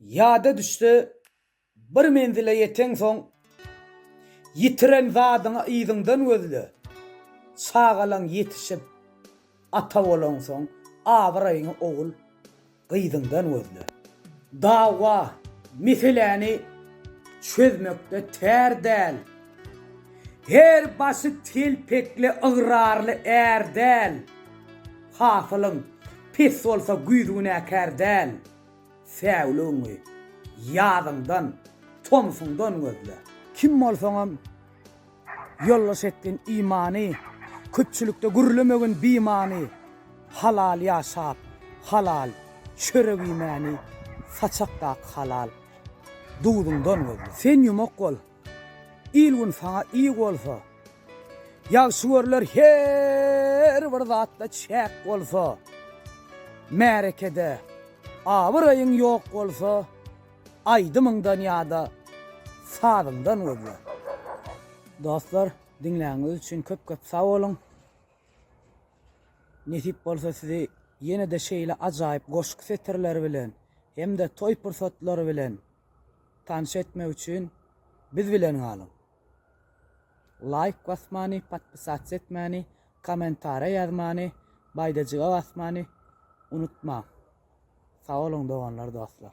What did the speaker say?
Yada düştü, bir menzile yeten soň, yitiren zadyňa iziňden gözlü. Çağalan yetişip, ata bolan soň, awraýyň ogul gyzyňdan gözlü. Dawa, meseleni çözmekde tär däl. Her başı telpekli, ıgrarlı erdel. Hafılın pis olsa güýdüne kerdel. Säwlüňi ýadyňdan, tomsuňdan gözle. Kim bolsaňam ýollaş etdiň imany, köpçülükde gürlemegin bimany, halal ýaşap, halal çörek ýemäni, saçakdak halal duýduňdan gözle. Sen ýumak bol. İlgun sana iyi bolsa, ýagşy görler her bir zatda çäk bolsa, märekede awraýyň ýok bolsa, aýdymyňdan ýa-da sadyňdan gözle. Dostlar, dinläňiz üçin köp sag bolun. Nesip bolsa sizi ýene-de şeýle ajaýyp goşky setirleri bilen, hem-de toý pursatlary bilen tanış etmek üçin biz bilen galyn. Like basmany, patpysat etmäni, kommentara ýazmany, baýdaçyga basmany unutma. Sag bolun doganlar dostlar.